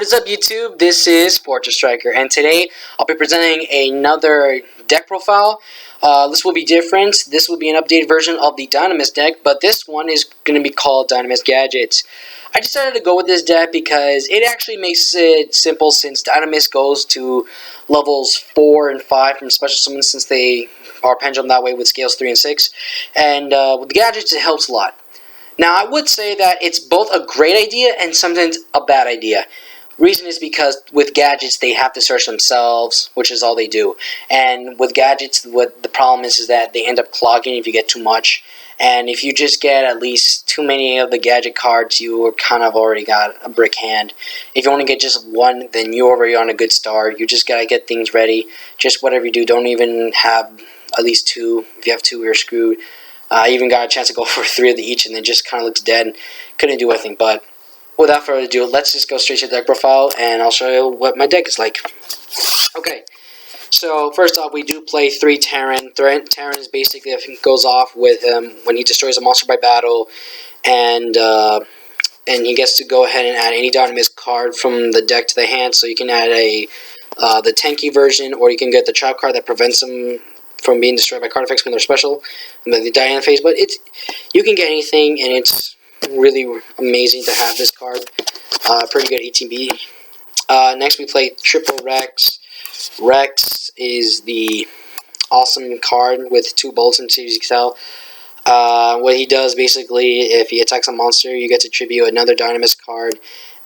What is up, YouTube? This is Fortress Striker, and today I'll be presenting another deck profile. This will be different. This will be an updated version of the Dinomist deck, but this one is going to be called Dinomist-Gadget. I decided to go with this deck because it actually makes it simple, since Dinomist goes to levels 4 and 5 from special summons, since they are pendulum that way with scales 3 and 6. And with the gadgets, it helps a lot. Now, I would say that it's both a great idea and sometimes a bad idea. Reason is because with gadgets, they have to search themselves, which is all they do. And with gadgets, what the problem is that they end up clogging if you get too much. And if you just get at least too many of the gadget cards, you kind of already got a brick hand. If you only get just one, then you're already on a good start. You just gotta get things ready. Just whatever you do, don't even have at least two. If you have two, you're screwed. I even got a chance to go for 3 of the each, and then just kind of looks dead. Couldn't do anything, but without further ado, let's just go straight to the deck profile, and I'll show you what my deck is like. Okay, so first off, we do play 3 Terran. Terran is basically, if it goes off with him when he destroys a monster by battle, and he gets to go ahead and add any Dinomist card from the deck to the hand. So you can add the tanky version, or you can get the trap card that prevents him from being destroyed by card effects when they're special, and then the Diana phase. But you can get anything, and it's really amazing to have this card. Pretty good ETB. Next we play Triple Rex. Rex is the awesome card with 2 bolts in Series XL. What he does, basically, if he attacks a monster, you get to tribute another Dinomist card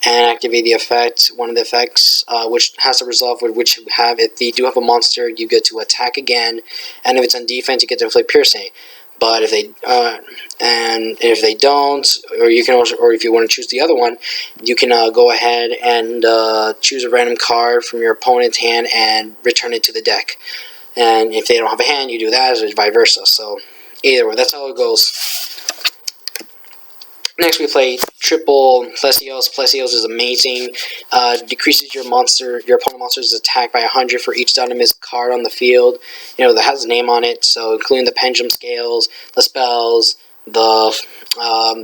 and activate the effect, one of the effects, which has to resolve with which you have. If you do have a monster, you get to attack again, and if it's on defense, you get to inflict piercing. But if they don't, or you can also, or if you want to choose the other one, you can go ahead and choose a random card from your opponent's hand and return it to the deck. And if they don't have a hand, you do that, or vice versa. So either way, that's how it goes. Next we play Triple Plesios. Plesios is amazing. Decreases your opponent monster's attack by 100 for each Dinomist card on the field. You know, that has a name on it, so including the pendulum scales, the spells, the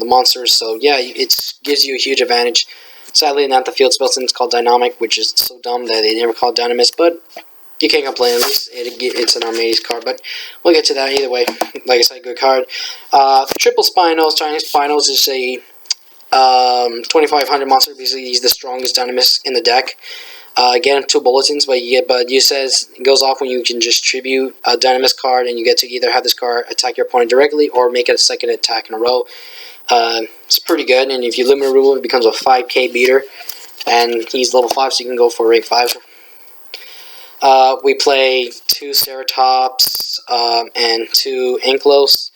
monsters. So yeah, it gives you a huge advantage. Sadly, not the field spell, since it's called Dynamic, which is so dumb that they never called Dinomist, but you can't complain. At least it's an amazing card, but we'll get to that either way. Like I said, good card. Triple Spinos. Chinese Spinos is a 2500 monster. Basically, he's the strongest Dynamist in the deck. Again, 2 bulletins, but you says it goes off when you can just tribute a Dynamist card, and you get to either have this card attack your opponent directly or make it a second attack in a row. It's pretty good, and if you limit a rule, it becomes a 5k beater, and he's level 5, so you can go for rank 5. We play 2 Ceratops and 2 Anklos.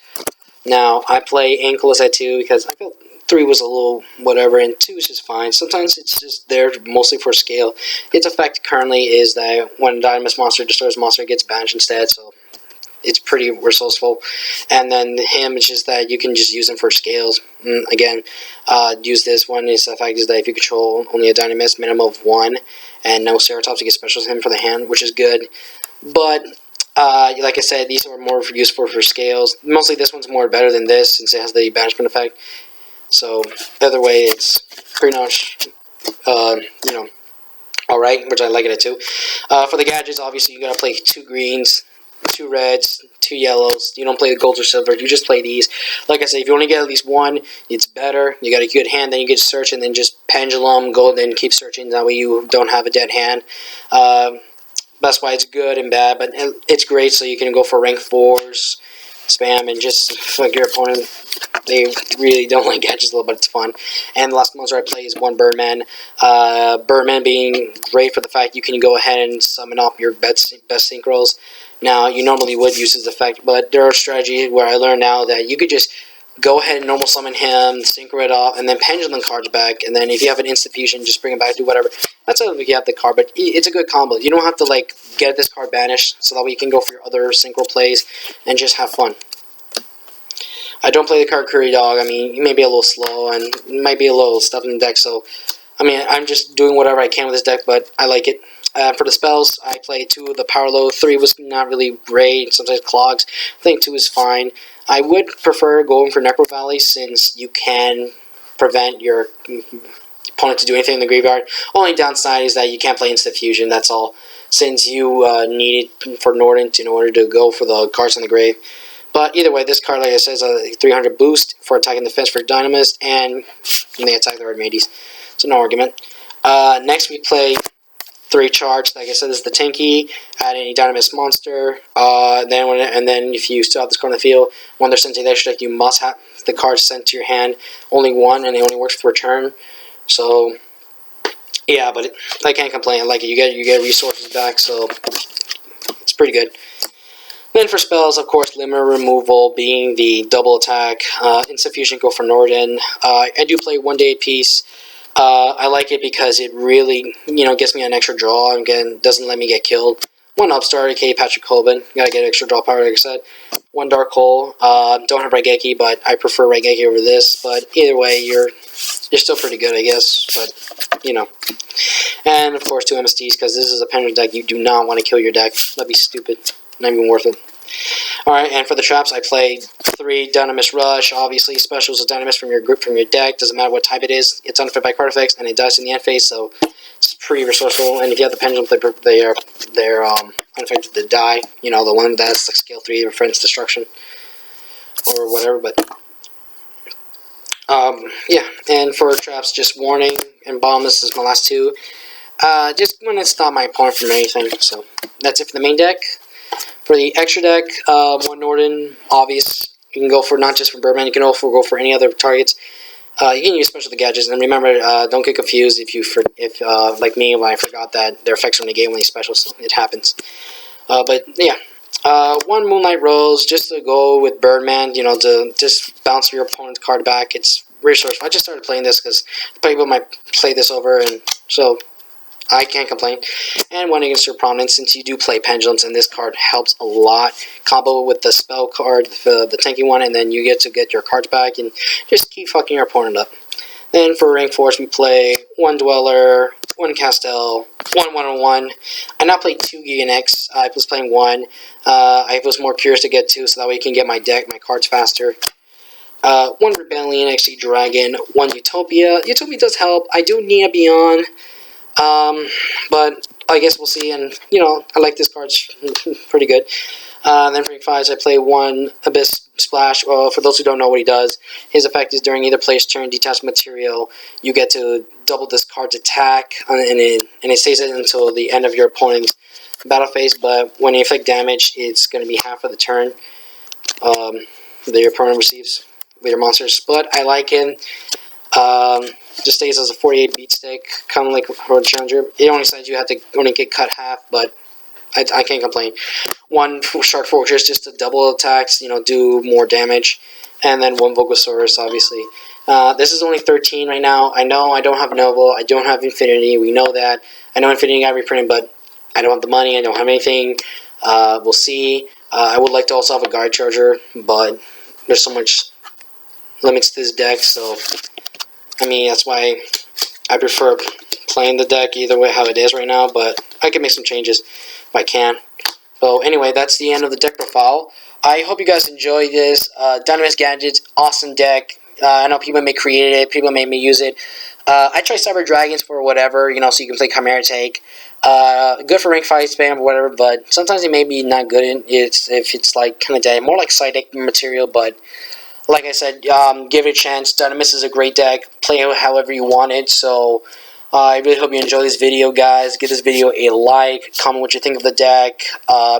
Now, I play Anklos at 2 because I felt 3 was a little whatever, and 2 is just fine. Sometimes it's just there mostly for scale. Its effect currently is that when a Dinomist monster destroys a monster, it gets banished instead, so it's pretty resourceful. And then him, it's just that you can just use him for scales. Again, use this one. Its effect is that if you control only a Dinomist, minimum of 1, and no Ceratops, you get specials him for the hand, which is good. But like I said, these are more useful for scales. Mostly this one's more better than this, since it has the banishment effect. So either way, it's pretty much alright, which I like it at 2. For the gadgets, obviously you gotta play 2 greens, 2 reds, 2 yellows. You don't play the gold or silver, you just play these. Like I said, if you only get at least 1, it's better. You got a good hand, then you get to search, and then just pendulum, go, then keep searching. That way you don't have a dead hand. That's why it's good and bad, but it's great, so you can go for rank 4s, spam, and just fuck your opponent. They really don't like gadgets a little, but it's fun. And the last monster I play is 1 Birdman. Birdman being great for the fact you can go ahead and summon up your best synchros. Now, you normally would use his effect, but there are strategies where I learned now that you could just go ahead and normal summon him, synchro it off, and then pendulum cards back, and then if you have an instant fusion, just bring it back, do whatever. That's how you have the card, but it's a good combo. You don't have to, like, get this card banished, so that way you can go for your other synchro plays and just have fun. I don't play the card Curry Dog. I mean, you may be a little slow, and might be a little stuff in the deck, so, I mean, I'm just doing whatever I can with this deck, but I like it. For the spells, I play 2 of the Power Low. 3 was not really great, sometimes clogs. I think 2 is fine. I would prefer going for Necro Valley, since you can prevent your opponent to do anything in the graveyard. Only downside is that you can't play Instant Fusion, that's all, since you need it for Nordin in order to go for the cards in the grave. But either way, this card, like I said, is a 300 boost for attack and defense for Dinomist, and they attack the Armades. So no argument. Next we play 3 charge. Like I said, this is the Tanky. Add any Dinomist monster. Then if you still have this card on the field, when they're sent to the extra deck, you must have the cards sent to your hand. Only one, and it only works for return. So yeah, but I can't complain. I like it. You get resources back, so it's pretty good. Then for spells, of course, Limmer Removal being the double attack. Instant Fusion, go for Norden. I do play 1 day piece. I like it because it really, gets me an extra draw. Again, doesn't let me get killed. 1 Upstart, aka Patrick Colvin. Gotta get extra draw power, like I said. 1 Dark Hole. Don't have Raigeki, but I prefer Raigeki over this. But either way, you're still pretty good, I guess. But, And, of course, 2 MSTs, because this is a pendulum deck. You do not want to kill your deck. That'd be stupid. Not even worth it. Alright, and for the traps, I played 3 Dinomist Rush. Obviously, specials of Dinomist from your group, from your deck. Doesn't matter what type it is. It's unaffected by card effects, and it dies in the end phase, so it's pretty resourceful. And if you have the Pendulum, they're unaffected to die. The one that's like scale 3, prevents destruction. Or whatever, but... yeah, and for traps, just Warning and Bomb. This is my last 2. Just want to stop my opponent from anything, so that's it for the main deck. For the extra deck, 1 Norden, obvious. You can go for not just for Birdman, you can also go for any other targets. You can use special the gadgets, and remember, don't get confused if like me, when I forgot that their effects are negated when they special, so it happens. But yeah, 1 Moonlight Rose, just to go with Birdman, to just bounce your opponent's card back. It's resourceful. I just started playing this because people might play this over, and so I can't complain. And 1 against your Prominence, since you do play Pendulums, and this card helps a lot. Combo with the spell card, the tanky one, and then you get to get your cards back, and just keep fucking your opponent up. Then for Rank Force, we play 1 Dweller, 1 Castel, 1 101. I now played 2 Gigan X. I was playing 1. I was more curious to get 2, so that way you can get my cards faster. 1 Rebellion, XC Dragon, 1 Utopia. Utopia does help. I do need a Beyond. But I guess we'll see, and, I like this card, pretty good. Then for Rank 5s, I play 1 Abyss Splash. For those who don't know what he does, his effect is during either player's turn, detached material, you get to double this card's attack, and it stays it until the end of your opponent's battle phase, but when you inflict damage, it's going to be half of the turn that your opponent receives with your monsters. But I like him. Just stays as a 48 beat stick, kind of like Horde Challenger. It only says you have to only get cut half, but I can't complain. 1 Shark Fortress, just to double attacks, do more damage. And then 1 Vogosaurus, obviously. This is only 13 right now. I know I don't have Noble, I don't have Infinity, we know that. I know Infinity got reprinted, but I don't have the money, I don't have anything. We'll see. I would like to also have a Guard Charger, but there's so much limits to this deck, so... I mean, that's why I prefer playing the deck either way how it is right now, but I can make some changes if I can. So anyway, that's the end of the deck profile. I hope you guys enjoyed this. Dinomist-Gadget, awesome deck. I know people may create it, people may use it. I try Cyber Dragons for whatever, so you can play Chimera Take. Good for rank 5 spam or whatever, but sometimes it may be not good if it's like kind of dead. More like side deck material, but... Like I said, give it a chance. Dinomist is a great deck. Play it however you want it. So, I really hope you enjoy this video, guys. Give this video a like. Comment what you think of the deck.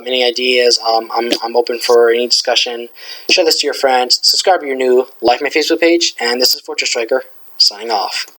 Any ideas. I'm open for any discussion. Share this to your friends. Subscribe if you're new. Like my Facebook page. And this is Fortress Striker, signing off.